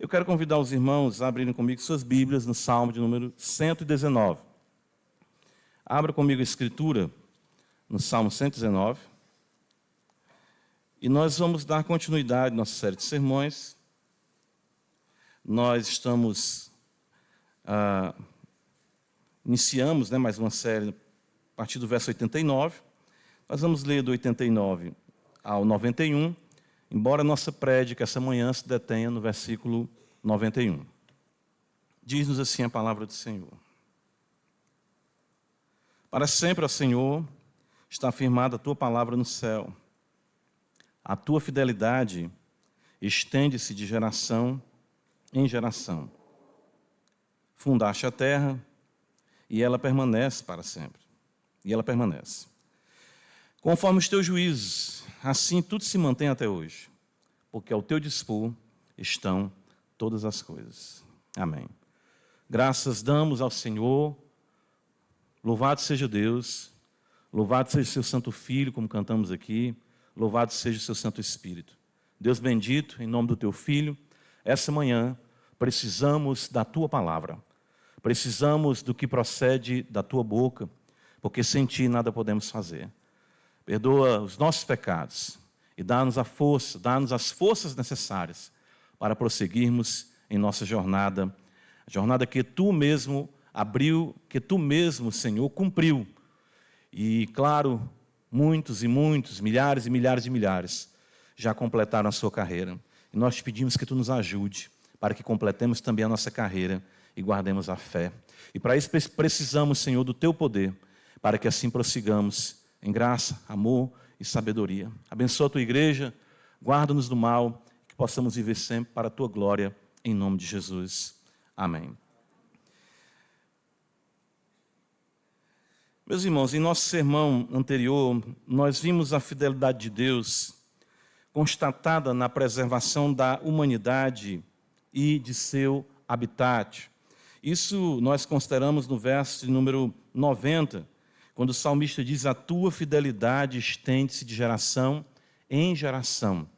Eu quero convidar os irmãos a abrirem comigo suas Bíblias no Salmo de número 119. Abra comigo a Escritura no Salmo 119. E nós vamos dar continuidade à nossa série de sermões. Nós iniciamos mais uma série a partir do verso 89. Nós vamos ler do 89 ao 91, embora a nossa prédica essa manhã se detenha no versículo 91. Diz-nos assim a palavra do Senhor. Para sempre, ó Senhor, está firmada a tua palavra no céu. A tua fidelidade estende-se de geração em geração. Fundaste a terra e ela permanece para sempre. E ela permanece. Conforme os teus juízos, assim tudo se mantém até hoje, porque ao teu dispor estão todas as coisas. Amém. Graças damos ao Senhor. Louvado seja Deus. Louvado seja o seu Santo Filho, como cantamos aqui. Louvado seja o seu Santo Espírito. Deus bendito, em nome do teu Filho, essa manhã precisamos da tua palavra. Precisamos do que procede da tua boca, porque sem ti nada podemos fazer. Perdoa os nossos pecados e dá-nos a força, dá-nos as forças necessárias para prosseguirmos em nossa jornada. A jornada que tu mesmo abriu, que tu mesmo, Senhor, cumpriu. E, claro, muitos e muitos, milhares e milhares de milhares, já completaram a sua carreira. E nós te pedimos que tu nos ajude para que completemos também a nossa carreira e guardemos a fé. E para isso precisamos, Senhor, do teu poder, para que assim prossigamos em graça, amor e sabedoria. Abençoa a tua igreja, guarda-nos do mal, que possamos viver sempre para a tua glória, em nome de Jesus. Amém. Meus irmãos, em nosso sermão anterior, nós vimos a fidelidade de Deus constatada na preservação da humanidade e de seu habitat. Isso nós consideramos no verso de número 90, quando o salmista diz: a tua fidelidade estende-se de geração em geração.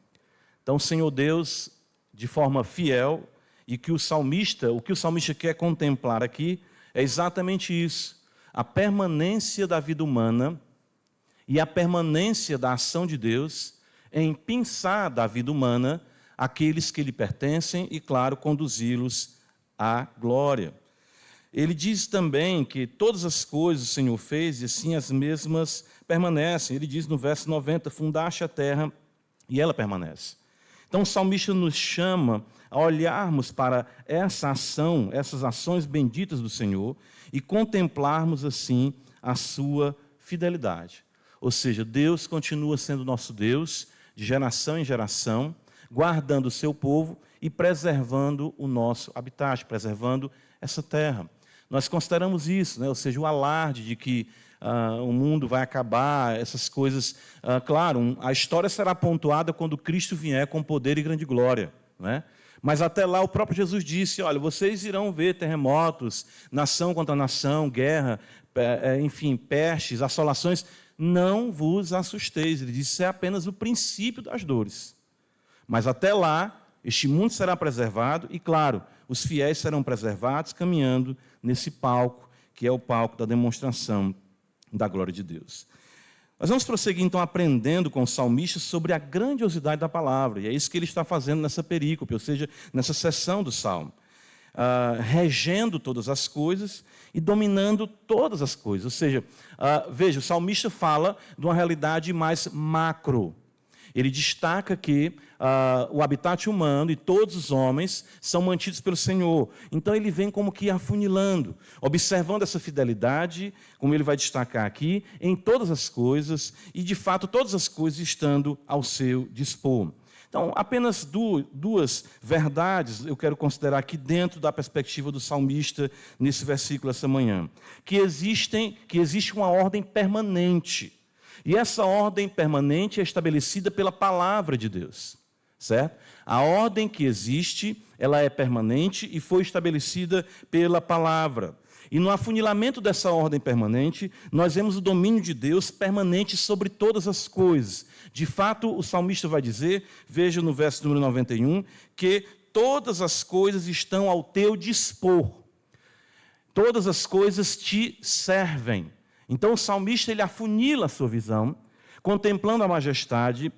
Então, o Senhor Deus, de forma fiel, e o que o salmista quer contemplar aqui é exatamente isso: a permanência da vida humana e a permanência da ação de Deus em pensar da vida humana aqueles que lhe pertencem e, claro, conduzi-los à glória. Ele diz também que todas as coisas o Senhor fez e assim as mesmas permanecem. Ele diz no verso 90, fundaste a terra e ela permanece. Então o salmista nos chama a olharmos para essa ação, essas ações benditas do Senhor e contemplarmos assim a sua fidelidade. Ou seja, Deus continua sendo nosso Deus de geração em geração, guardando o seu povo e preservando o nosso habitat, preservando essa terra. Nós consideramos isso, ou seja, o alarde de que o mundo vai acabar, essas coisas. Claro, a história será pontuada quando Cristo vier com poder e grande glória. Mas até lá o próprio Jesus disse: olha, vocês irão ver terremotos, nação contra nação, guerra, enfim, pestes, assolações. Não vos assusteis. Ele disse: isso é apenas o princípio das dores. Mas até lá, este mundo será preservado e, claro, os fiéis serão preservados caminhando nesse palco, que é o palco da demonstração da glória de Deus. Nós vamos prosseguir, então, aprendendo com o salmista sobre a grandiosidade da palavra. E é isso que ele está fazendo nessa perícope, ou seja, nessa seção do Salmo. Regendo todas as coisas e dominando todas as coisas. Ou seja, veja, o salmista fala de uma realidade mais macro. Ele destaca que o habitat humano e todos os homens são mantidos pelo Senhor. Então ele vem como que afunilando, observando essa fidelidade, como ele vai destacar aqui, em todas as coisas, e de fato todas as coisas estando ao seu dispor. Então, apenas duas verdades eu quero considerar aqui dentro da perspectiva do salmista nesse versículo essa manhã. Que existe uma ordem permanente. E essa ordem permanente é estabelecida pela palavra de Deus, certo? A ordem que existe, ela é permanente e foi estabelecida pela palavra. E no afunilamento dessa ordem permanente, nós vemos o domínio de Deus permanente sobre todas as coisas. De fato, o salmista vai dizer, veja no verso número 91, que todas as coisas estão ao teu dispor. Todas as coisas te servem. Então o salmista ele afunila a sua visão, contemplando a majestade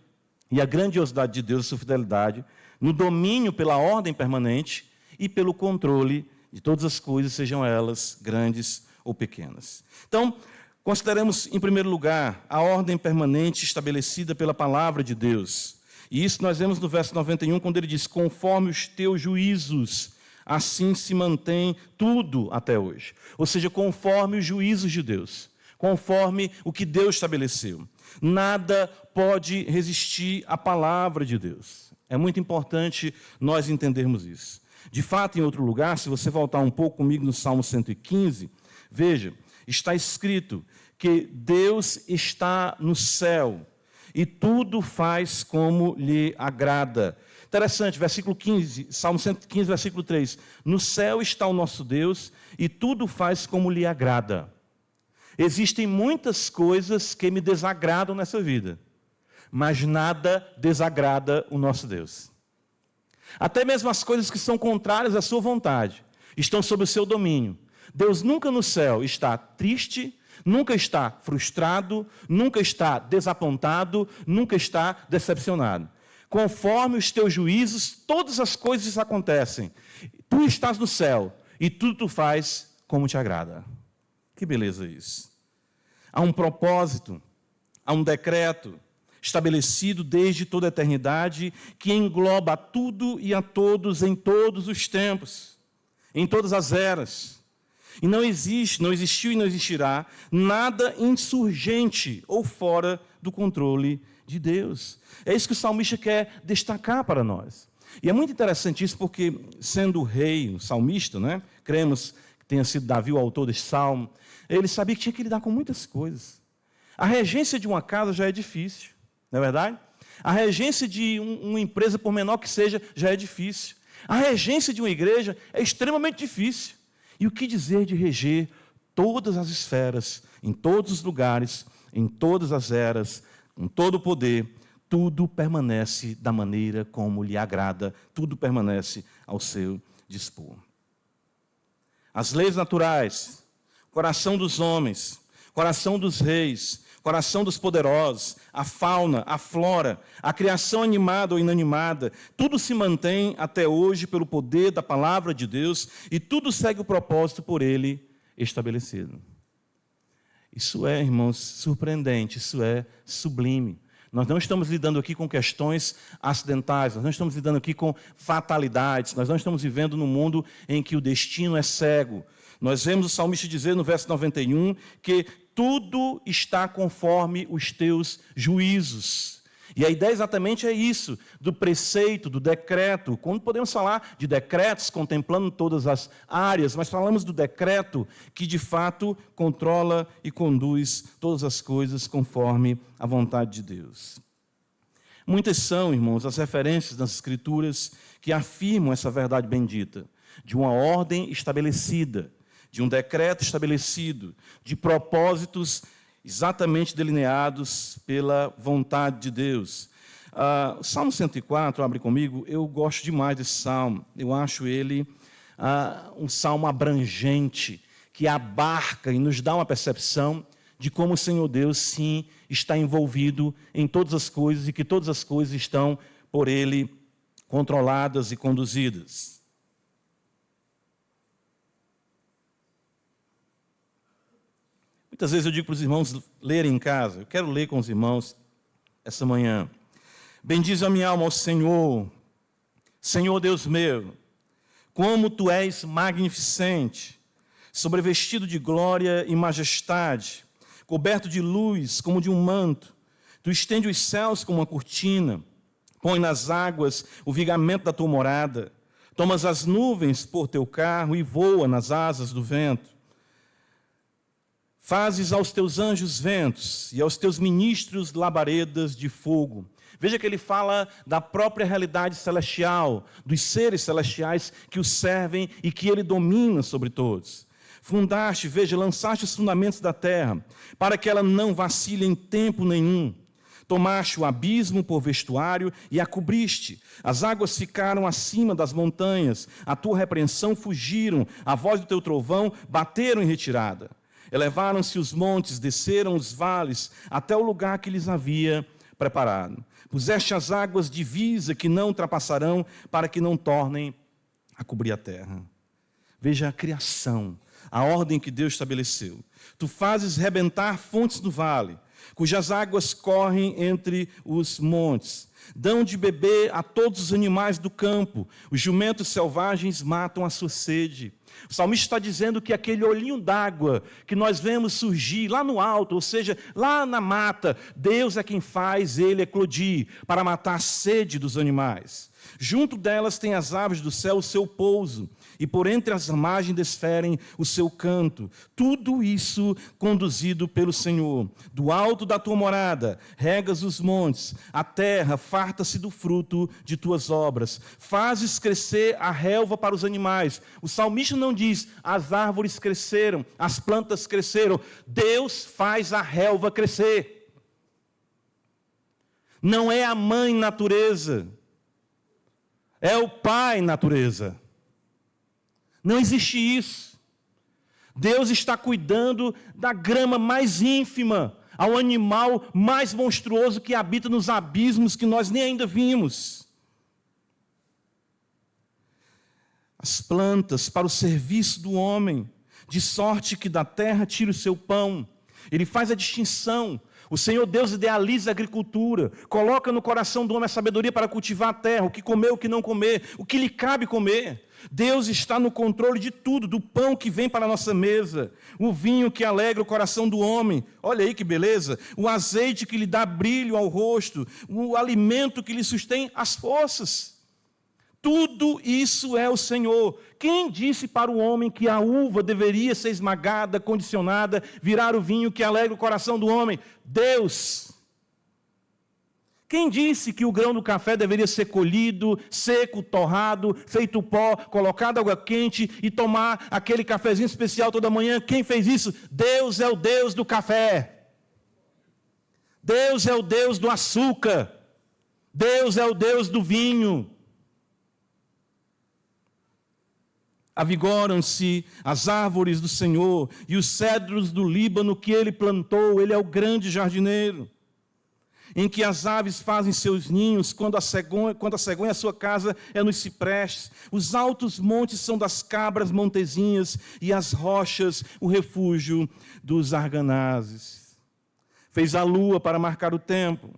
e a grandiosidade de Deus, a sua fidelidade, no domínio pela ordem permanente e pelo controle de todas as coisas, sejam elas grandes ou pequenas. Então, consideremos, em primeiro lugar, a ordem permanente estabelecida pela palavra de Deus. E isso nós vemos no verso 91, quando ele diz: conforme os teus juízos, assim se mantém tudo até hoje. Ou seja, conforme os juízos de Deus, conforme o que Deus estabeleceu. Nada pode resistir à palavra de Deus. É muito importante nós entendermos isso. De fato, em outro lugar, se você voltar um pouco comigo no Salmo 115, veja, está escrito que Deus está no céu e tudo faz como lhe agrada. Interessante, versículo 15, Salmo 115, versículo 3. No céu está o nosso Deus e tudo faz como lhe agrada. Existem muitas coisas que me desagradam nessa vida, mas nada desagrada o nosso Deus. Até mesmo as coisas que são contrárias à sua vontade estão sob o seu domínio. Deus nunca no céu está triste, nunca está frustrado, nunca está desapontado, nunca está decepcionado. Conforme os teus juízos, todas as coisas acontecem. Tu estás no céu e tudo tu faz como te agrada. Que beleza isso. Há um propósito, há um decreto estabelecido desde toda a eternidade que engloba tudo e a todos em todos os tempos, em todas as eras. E não existe, não existiu e não existirá nada insurgente ou fora do controle de Deus. É isso que o salmista quer destacar para nós. E é muito interessante isso porque, sendo o rei, o salmista, né, cremos que tenha sido Davi o autor deste salmo, ele sabia que tinha que lidar com muitas coisas. A regência de uma casa já é difícil, não é verdade? A regência de uma empresa, por menor que seja, já é difícil. A regência de uma igreja é extremamente difícil. E o que dizer de reger todas as esferas, em todos os lugares, em todas as eras, com todo o poder? Tudo permanece da maneira como lhe agrada, tudo permanece ao seu dispor. As leis naturais, coração dos homens, coração dos reis, coração dos poderosos, a fauna, a flora, a criação animada ou inanimada, tudo se mantém até hoje pelo poder da palavra de Deus e tudo segue o propósito por ele estabelecido. Isso é, irmãos, surpreendente, isso é sublime. Nós não estamos lidando aqui com questões acidentais, nós não estamos lidando aqui com fatalidades, nós não estamos vivendo num mundo em que o destino é cego. Nós vemos o salmista dizer no verso 91 que tudo está conforme os teus juízos. E a ideia exatamente é isso, do preceito, do decreto. Quando podemos falar de decretos, contemplando todas as áreas, mas falamos do decreto que de fato controla e conduz todas as coisas conforme a vontade de Deus. Muitas são, irmãos, as referências das Escrituras que afirmam essa verdade bendita, de uma ordem estabelecida, de um decreto estabelecido, de propósitos exatamente delineados pela vontade de Deus. O Salmo 104, abre comigo, eu gosto demais desse salmo. Eu acho ele um salmo abrangente, que abarca e nos dá uma percepção de como o Senhor Deus, sim, está envolvido em todas as coisas e que todas as coisas estão por Ele controladas e conduzidas. Muitas vezes eu digo para os irmãos lerem em casa. Eu quero ler com os irmãos essa manhã. Bendize a minha alma ao Senhor, Senhor Deus meu, como Tu és magnificente, sobrevestido de glória e majestade, coberto de luz como de um manto. Tu estende os céus como uma cortina, põe nas águas o vigamento da Tua morada, tomas as nuvens por Teu carro e voa nas asas do vento. Fazes aos teus anjos ventos e aos teus ministros labaredas de fogo. Veja que ele fala da própria realidade celestial, dos seres celestiais que o servem e que ele domina sobre todos. Fundaste, veja, lançaste os fundamentos da terra, para que ela não vacile em tempo nenhum. Tomaste o abismo por vestuário e a cobriste. As águas ficaram acima das montanhas. A tua repreensão fugiram. A voz do teu trovão bateram em retirada. Elevaram-se os montes, desceram os vales, até o lugar que lhes havia preparado. Puseste as águas divisa que não ultrapassarão, para que não tornem a cobrir a terra. Veja a criação, a ordem que Deus estabeleceu. Tu fazes rebentar fontes do vale, cujas águas correm entre os montes. Dão de beber a todos os animais do campo. Os jumentos selvagens matam a sua sede. O salmista está dizendo que aquele olhinho d'água que nós vemos surgir lá no alto, ou seja, lá na mata, Deus é quem faz ele eclodir para matar a sede dos animais. Junto delas tem as aves do céu o seu pouso, e por entre as margens desferem o seu canto. Tudo isso conduzido pelo Senhor. Do alto da tua morada, regas os montes, a terra farta-se do fruto de tuas obras. Fazes crescer a relva para os animais. O salmista não diz, as árvores cresceram, as plantas cresceram. Deus faz a relva crescer. Não é a mãe natureza, é o pai natureza. Não existe isso. Deus está cuidando da grama mais ínfima, ao animal mais monstruoso que habita nos abismos que nós nem ainda vimos. As plantas para o serviço do homem, de sorte que da terra tira o seu pão. Ele faz a distinção. O Senhor Deus idealiza a agricultura, coloca no coração do homem a sabedoria para cultivar a terra, o que comer, o que não comer, o que lhe cabe comer. Deus está no controle de tudo, do pão que vem para a nossa mesa, o vinho que alegra o coração do homem, olha aí que beleza, o azeite que lhe dá brilho ao rosto, o alimento que lhe sustém as forças. Tudo isso é o Senhor. Quem disse para o homem que a uva deveria ser esmagada, condicionada, virar o vinho que alegra o coração do homem? Deus. Quem disse que o grão do café deveria ser colhido, seco, torrado, feito pó, colocado água quente e tomar aquele cafezinho especial toda manhã? Quem fez isso? Deus é o Deus do café. Deus é o Deus do açúcar. Deus é o Deus do vinho. Avigoram-se as árvores do Senhor e os cedros do Líbano que Ele plantou. Ele é o grande jardineiro, em que as aves fazem seus ninhos, quando a cegonha a sua casa é nos ciprestes. Os altos montes são das cabras montezinhas, e as rochas o refúgio dos arganazes. Fez a lua para marcar o tempo.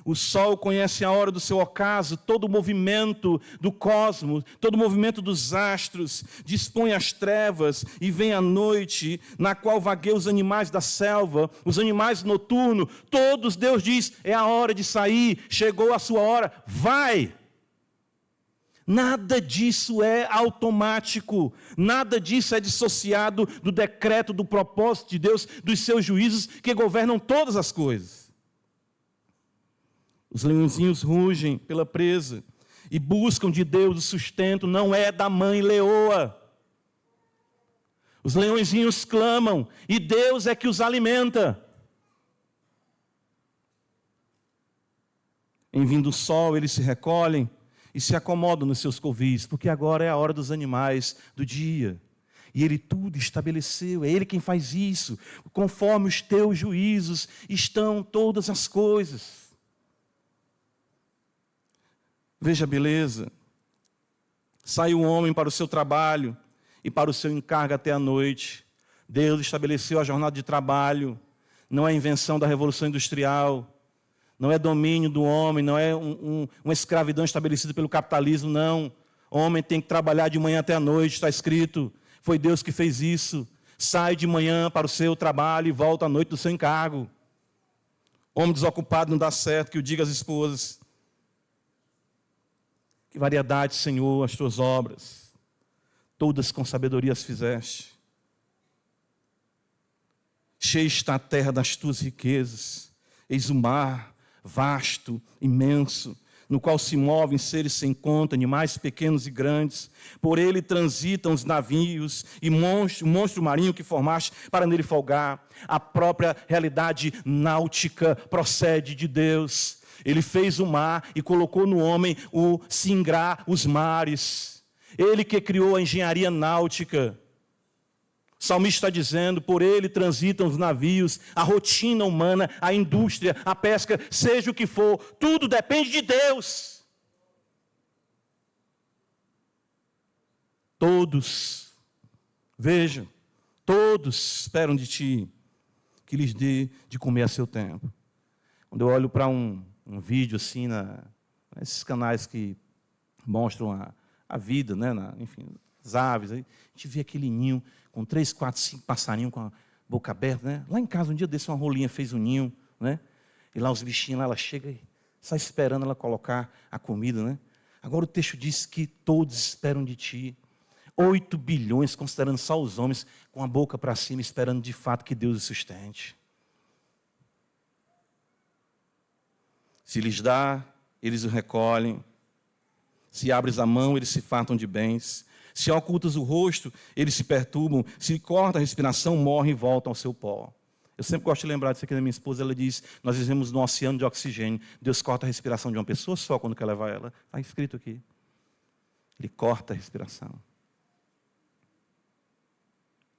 O sol conhece a hora do seu ocaso, todo o movimento do cosmos, todo o movimento dos astros, dispõe as trevas e vem a noite, na qual vagueiam os animais da selva, os animais noturnos, todos Deus diz, é a hora de sair, chegou a sua hora, vai! Nada disso é automático, nada disso é dissociado do decreto, do propósito de Deus, dos seus juízos que governam todas as coisas. Os leõezinhos rugem pela presa e buscam de Deus o sustento, não é da mãe leoa. Os leõezinhos clamam e Deus é que os alimenta. Em vindo o sol, eles se recolhem e se acomodam nos seus covis, porque agora é a hora dos animais do dia. E Ele tudo estabeleceu, é Ele quem faz isso. Conforme os teus juízos estão todas as coisas. Veja a beleza. Sai o homem para o seu trabalho e para o seu encargo até a noite. Deus estabeleceu a jornada de trabalho. Não é invenção da Revolução Industrial. Não é domínio do homem. Não é uma escravidão estabelecida pelo capitalismo, não. O homem tem que trabalhar de manhã até a noite, está escrito. Foi Deus que fez isso. Sai de manhã para o seu trabalho e volta à noite do seu encargo. Homem desocupado não dá certo, que o diga às esposas. Que variedade, Senhor, as tuas obras, todas com sabedoria as fizeste. Cheia está a terra das tuas riquezas, eis o mar, vasto, imenso, no qual se movem seres sem conta, animais pequenos e grandes. Por ele transitam os navios e o monstro marinho que formaste para nele folgar. A própria realidade náutica procede de Deus. Ele fez o mar e colocou no homem o singrar os mares. Ele que criou a engenharia náutica. O salmista está dizendo, por ele transitam os navios, a rotina humana, a indústria, a pesca, seja o que for, tudo depende de Deus. Todos, veja, todos esperam de ti que lhes dê de comer a seu tempo. Quando eu olho para um vídeo assim, nesses canais que mostram a vida, né, enfim, as aves, aí, a gente vê aquele ninho com 3, 4, 5 passarinhos com a boca aberta, né? Lá em casa, um dia desse, uma rolinha fez um ninho, né? E lá os bichinhos, lá ela chega e sai esperando ela colocar a comida, né? Agora o texto diz que todos esperam de ti. 8 bilhões, considerando só os homens, com a boca para cima, esperando de fato que Deus os sustente. Se lhes dá, eles o recolhem. Se abres a mão, eles se fartam de bens. Se ocultas o rosto, eles se perturbam. Se corta a respiração, morrem e voltam ao seu pó. Eu sempre gosto de lembrar disso aqui da minha esposa. Ela diz, nós vivemos num oceano de oxigênio. Deus corta a respiração de uma pessoa só quando quer levar ela. Está escrito aqui. Ele corta a respiração.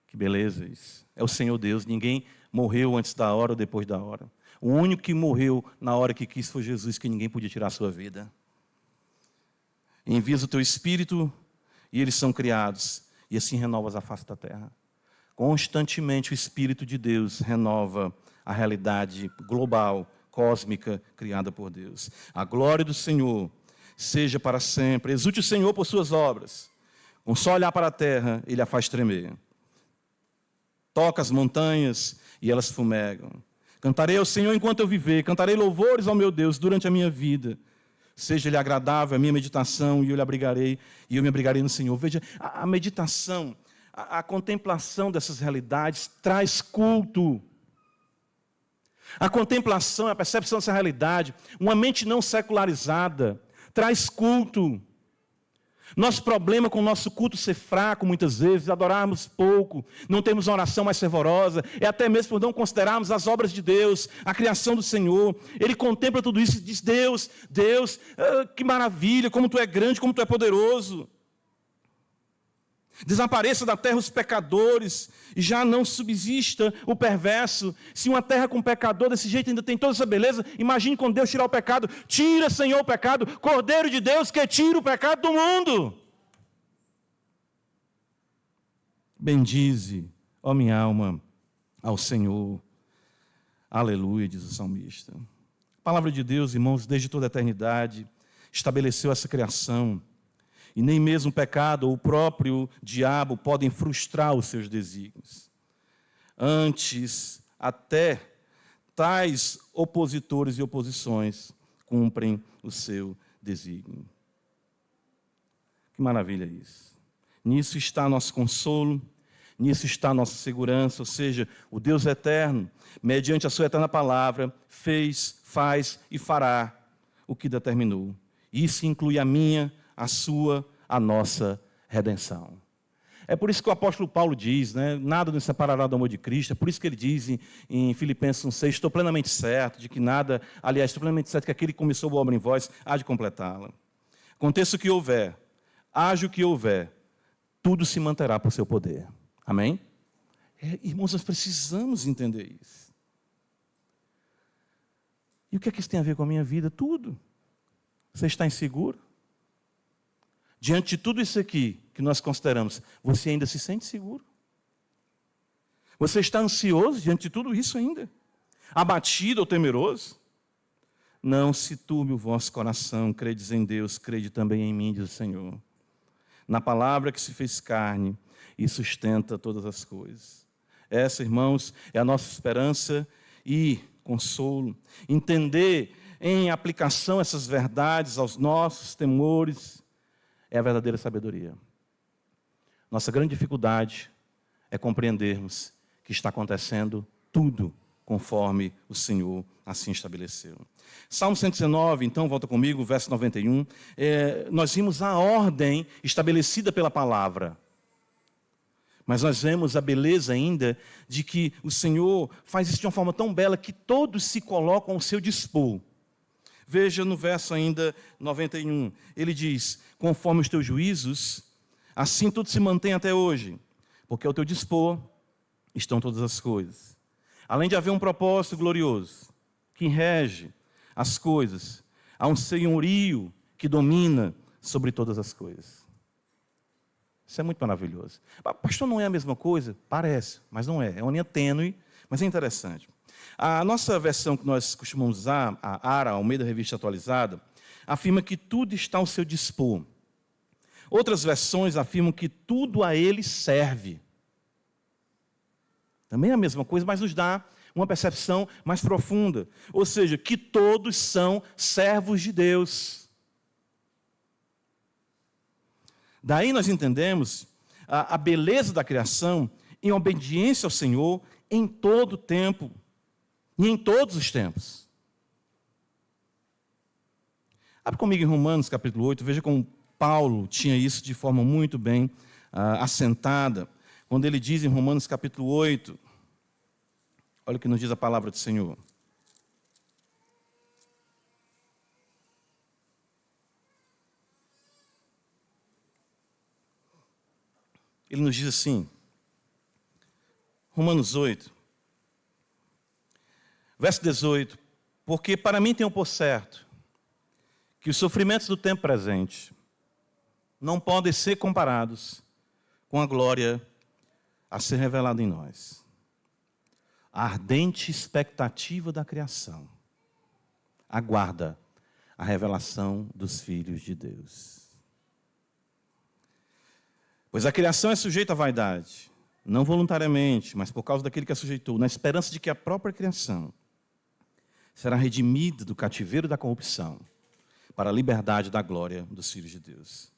Que beleza isso. É o Senhor Deus. Ninguém morreu antes da hora ou depois da hora. O único que morreu na hora que quis foi Jesus, que ninguém podia tirar a sua vida. Envias o teu Espírito e eles são criados, e assim renovas a face da terra. Constantemente o Espírito de Deus renova a realidade global, cósmica, criada por Deus. A glória do Senhor seja para sempre. Exulte o Senhor por suas obras. Com só olhar para a terra, Ele a faz tremer. Toca as montanhas e elas fumegam. Cantarei ao Senhor enquanto eu viver, cantarei louvores ao meu Deus durante a minha vida. Seja-lhe agradável a minha meditação, e eu lhe abrigarei, e eu me abrigarei no Senhor. Veja, a meditação, a contemplação dessas realidades traz culto. A contemplação, a percepção dessa realidade, uma mente não secularizada, traz culto. Nosso problema com o nosso culto ser fraco, muitas vezes, adorarmos pouco, não termos uma oração mais fervorosa, é até mesmo por não considerarmos as obras de Deus, a criação do Senhor. Ele contempla tudo isso e diz, Deus, que maravilha, como Tu é grande, como Tu é poderoso. Desapareça da terra os pecadores, e já não subsista o perverso. Se uma terra com pecador desse jeito ainda tem toda essa beleza, imagine quando Deus tirar o pecado. Tira, Senhor, o pecado, Cordeiro de Deus que tira o pecado do mundo. Bendize, ó minha alma, ao Senhor. Aleluia, diz o salmista. A palavra de Deus, irmãos, desde toda a eternidade, estabeleceu essa criação. E nem mesmo o pecado ou o próprio diabo podem frustrar os seus desígnios. Antes, até tais opositores e oposições cumprem o seu desígnio. Que maravilha isso. Nisso está nosso consolo, nisso está nossa segurança, ou seja, o Deus eterno, mediante a sua eterna palavra, fez, faz e fará o que determinou. Isso inclui a minha, a sua, a nossa redenção. É por isso que o apóstolo Paulo diz, né, nada nos separará do amor de Cristo. É por isso que ele diz em Filipenses 1,6, estou plenamente certo de que nada, aliás, estou plenamente certo que aquele que começou a obra em vós há de completá-la. Aconteça o que houver, haja o que houver, tudo se manterá por seu poder. Amém? Irmãos, nós precisamos entender isso. E o que é que isso tem a ver com a minha vida? Tudo. Você está inseguro? Diante de tudo isso aqui que nós consideramos, você ainda se sente seguro? Você está ansioso diante de tudo isso ainda? Abatido ou temeroso? Não se turbe o vosso coração, credes em Deus, crede também em mim, diz o Senhor. Na palavra que se fez carne e sustenta todas as coisas. Essa, irmãos, é a nossa esperança e consolo. Entender em aplicação essas verdades aos nossos temores é a verdadeira sabedoria. Nossa grande dificuldade é compreendermos que está acontecendo tudo conforme o Senhor assim estabeleceu. Salmo 119, então, volta comigo, verso 91. Nós vimos a ordem estabelecida pela palavra. Mas nós vemos a beleza ainda de que o Senhor faz isso de uma forma tão bela que todos se colocam ao seu dispor. Veja no verso ainda 91, ele diz: conforme os teus juízos, assim tudo se mantém até hoje, porque ao teu dispor estão todas as coisas. Além de haver um propósito glorioso que rege as coisas, há um senhorio que domina sobre todas as coisas. Isso é muito maravilhoso. Pastor, não é a mesma coisa? Parece, mas não é. É uma linha tênue, mas é interessante. A nossa versão que nós costumamos usar, a ARA, Almeida Revista Atualizada, afirma que tudo está ao seu dispor. Outras versões afirmam que tudo a ele serve. Também é a mesma coisa, mas nos dá uma percepção mais profunda. Ou seja, que todos são servos de Deus. Daí nós entendemos a beleza da criação em obediência ao Senhor em todo o tempo e em todos os tempos. Abre comigo em Romanos capítulo 8, veja como Paulo tinha isso de forma muito bem assentada, quando ele diz em Romanos capítulo 8, olha o que nos diz a palavra do Senhor. Ele nos diz assim, Romanos 8, verso 18, porque para mim tenho por certo que os sofrimentos do tempo presente não podem ser comparados com a glória a ser revelada em nós. A ardente expectativa da criação aguarda a revelação dos filhos de Deus. Pois a criação é sujeita à vaidade, não voluntariamente, mas por causa daquele que a sujeitou, na esperança de que a própria criação será redimida do cativeiro da corrupção, para a liberdade da glória dos filhos de Deus.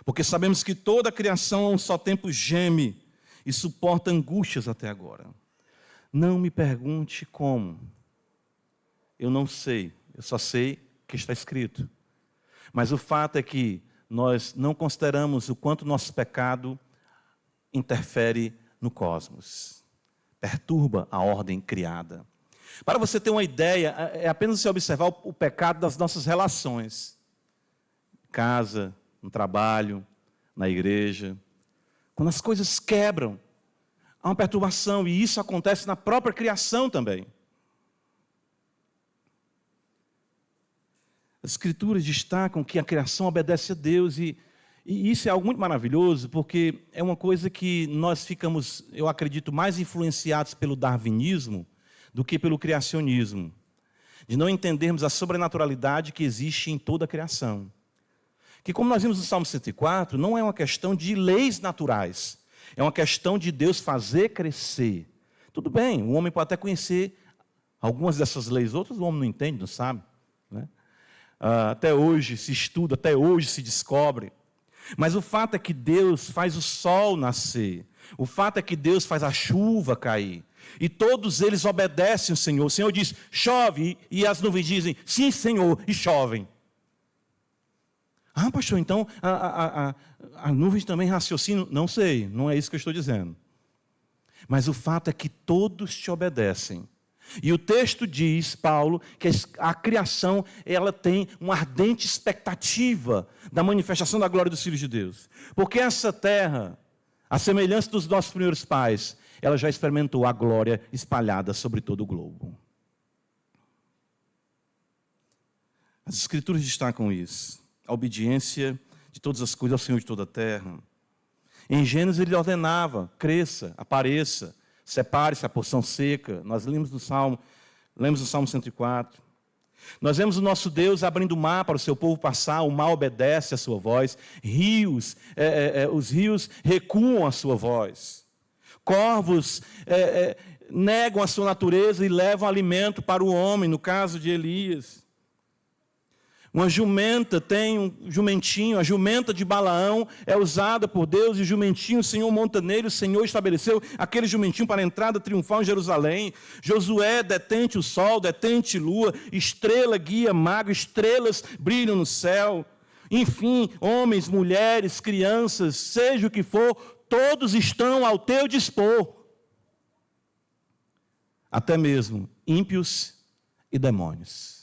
Porque sabemos que toda a criação a um só tempo geme e suporta angústias até agora. Não me pergunte como. Eu não sei, eu só sei que está escrito. Mas o fato é que nós não consideramos o quanto nosso pecado interfere no cosmos, perturba a ordem criada. Para você ter uma ideia, é apenas você observar o pecado das nossas relações. Casa, no trabalho, na igreja. Quando as coisas quebram, há uma perturbação, e isso acontece na própria criação também. As Escrituras destacam que a criação obedece a Deus, e isso é algo muito maravilhoso, porque é uma coisa que nós ficamos, eu acredito, mais influenciados pelo darwinismo do que pelo criacionismo, de não entendermos a sobrenaturalidade que existe em toda a criação. Que, como nós vimos no Salmo 104, não é uma questão de leis naturais, é uma questão de Deus fazer crescer. Tudo bem, o homem pode até conhecer algumas dessas leis, outras o homem não entende, não sabe, né? Até hoje se estuda, até hoje se descobre. Mas o fato é que Deus faz o sol nascer. O fato é que Deus faz a chuva cair. E todos eles obedecem ao Senhor. O Senhor diz, chove, e as nuvens dizem, sim, Senhor, e chovem. Ah, pastor, então a nuvem também raciocina? Não sei, não é isso que eu estou dizendo. Mas o fato é que todos te obedecem. E o texto diz, Paulo, que a criação ela tem uma ardente expectativa da manifestação da glória dos filhos de Deus. Porque essa terra, a semelhança dos nossos primeiros pais, ela já experimentou a glória espalhada sobre todo o globo. As Escrituras destacam isso. A obediência de todas as coisas ao Senhor de toda a terra. Em Gênesis ele ordenava, cresça, apareça, separe-se a porção seca. Nós lemos no Salmo 104. Nós vemos o nosso Deus abrindo o mar para o seu povo passar, o mar obedece à sua voz. Rios, os rios recuam à sua voz. Corvos negam a sua natureza e levam alimento para o homem, no caso de Elias. Uma jumenta tem um jumentinho, a jumenta de Balaão é usada por Deus, e o jumentinho, o Senhor monta nele, o Senhor estabeleceu aquele jumentinho para a entrada triunfal em Jerusalém. Josué detente o sol, detente lua, estrela guia mago, estrelas brilham no céu. Enfim, homens, mulheres, crianças, seja o que for, todos estão ao teu dispor. Até mesmo ímpios e demônios.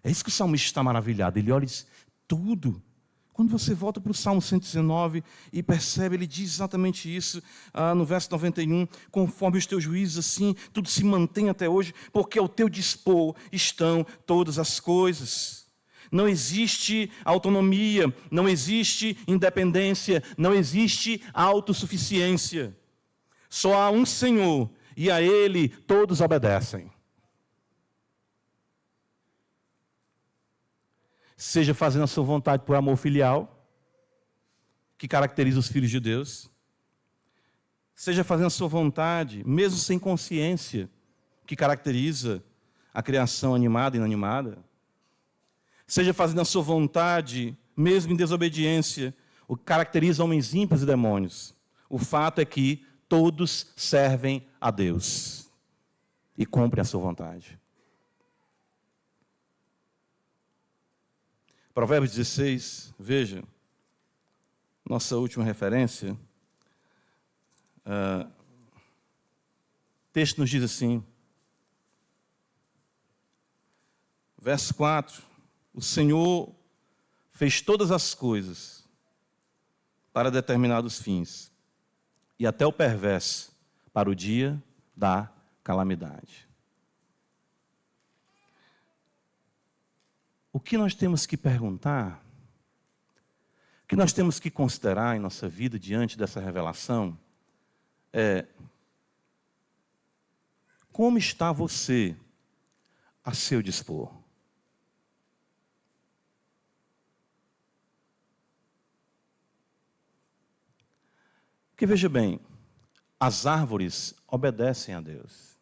É isso que o salmista está maravilhado. Ele olha e diz, tudo. Quando você volta para o Salmo 119 e percebe, ele diz exatamente isso, no verso 91, conforme os teus juízos, assim, tudo se mantém até hoje, porque ao teu dispor estão todas as coisas. Não existe autonomia, não existe independência, não existe autossuficiência. Só há um Senhor, e a Ele todos obedecem. Seja fazendo a sua vontade por amor filial, que caracteriza os filhos de Deus. Seja fazendo a sua vontade, mesmo sem consciência, que caracteriza a criação animada e inanimada. Seja fazendo a sua vontade, mesmo em desobediência, o que caracteriza homens ímpios e demônios. O fato é que todos servem a Deus e cumprem a sua vontade. Provérbios 16, veja, nossa última referência. O texto nos diz assim, verso 4, o Senhor fez todas as coisas para determinados fins, e até o perverso para o dia da calamidade. O que nós temos que perguntar, o que nós temos que considerar em nossa vida diante dessa revelação é: como está você a seu dispor? Porque veja bem, as árvores obedecem a Deus.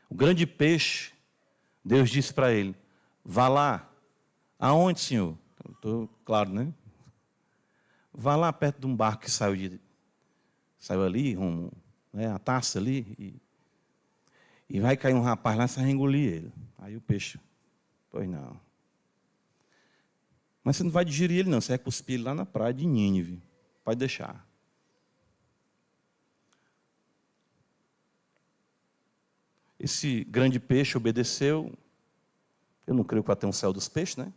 O grande peixe, Deus disse para ele, vá lá. Aonde, Senhor? Claro, né? Vá lá perto de um barco que saiu ali, a taça ali, e vai cair um rapaz lá, você vai engolir ele. Aí o peixe, pois não. Mas você não vai digerir ele não, você vai cuspir ele lá na praia de Nínive. Pode deixar. Esse grande peixe obedeceu. Eu não creio que vai ter um céu dos peixes, né?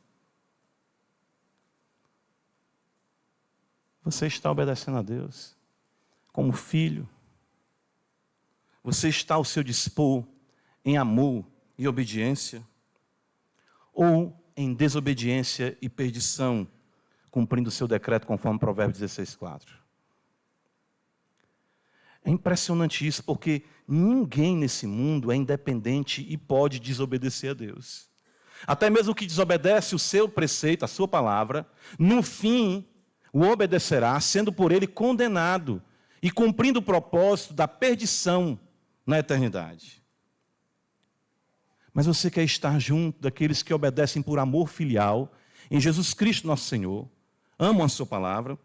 Você está obedecendo a Deus como filho. Você está ao seu dispor em amor e obediência, ou em desobediência e perdição, cumprindo o seu decreto conforme Provérbios 16:4. É impressionante isso, porque ninguém nesse mundo é independente e pode desobedecer a Deus. Até mesmo que desobedece o seu preceito, a sua palavra, no fim o obedecerá, sendo por ele condenado e cumprindo o propósito da perdição na eternidade. Mas você quer estar junto daqueles que obedecem por amor filial em Jesus Cristo nosso Senhor, amam a sua palavra,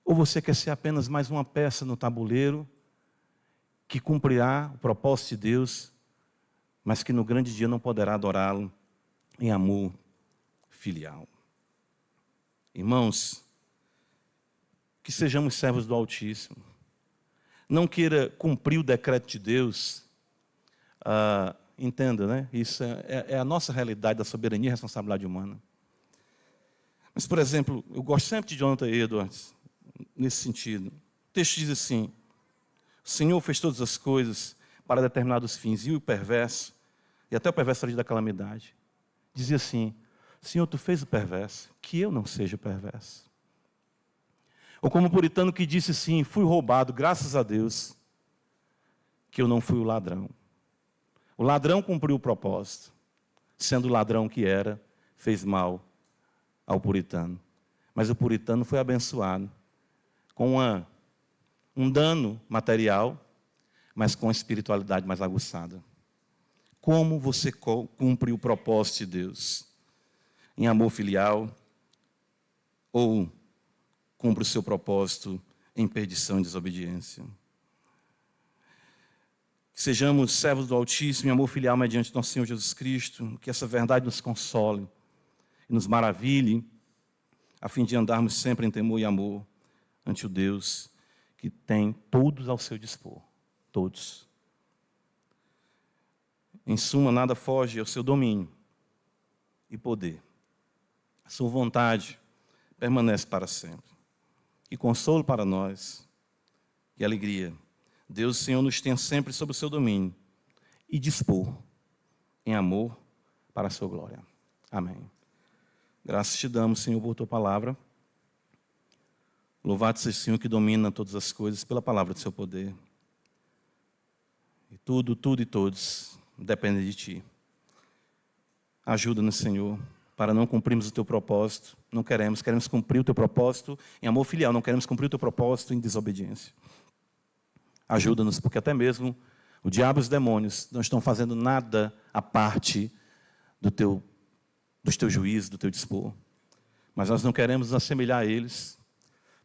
ou você quer ser apenas mais uma peça no tabuleiro que cumprirá o propósito de Deus, mas que no grande dia não poderá adorá-lo em amor filial? Irmãos, que sejamos servos do Altíssimo. Não queira cumprir o decreto de Deus. Entenda, né? Isso é a nossa realidade da soberania e responsabilidade humana. Mas, por exemplo, eu gosto sempre de Jonathan Edwards, nesse sentido. O texto diz assim: o Senhor fez todas as coisas para determinados fins, e o perverso, e até o perverso ali da calamidade, dizia assim: Senhor, tu fez o perverso, que eu não seja perverso. Ou como o puritano que disse assim: fui roubado, graças a Deus, que eu não fui o ladrão. O ladrão cumpriu o propósito, sendo o ladrão que era, fez mal ao puritano. Mas o puritano foi abençoado com um dano material, mas com a espiritualidade mais aguçada. como você cumpre o propósito de Deus. Em amor filial ou cumpre o seu propósito em perdição e desobediência. Que sejamos servos do Altíssimo em amor filial mediante nosso Senhor Jesus Cristo, que essa verdade nos console e nos maravilhe, a fim de andarmos sempre em temor e amor ante o Deus que tem todos ao seu dispor. Todos. Em suma, nada foge ao seu domínio e poder. A sua vontade permanece para sempre. Que consolo para nós, que alegria. Deus, Senhor, nos tem sempre sob o seu domínio e dispor em amor para a sua glória. Amém. Graças te damos, Senhor, por tua palavra. Louvado seja o Senhor que domina todas as coisas pela palavra do seu poder. E tudo e todos dependem de ti. Ajuda-nos, Senhor, para não cumprirmos o teu propósito. Não queremos cumprir o teu propósito em amor filial, não queremos cumprir o teu propósito em desobediência. Ajuda-nos, porque até mesmo o diabo e os demônios não estão fazendo nada à parte dos teus juízos, do teu dispor. Mas nós não queremos nos assemelhar a eles.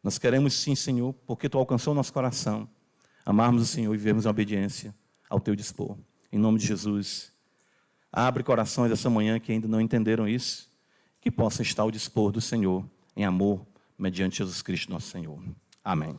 Nós queremos sim, Senhor, porque tu alcançou o nosso coração, amarmos o Senhor e vivermos em obediência ao teu dispor. Em nome de Jesus, abre corações essa manhã que ainda não entenderam isso, que possam estar ao dispor do Senhor, em amor, mediante Jesus Cristo nosso Senhor. Amém.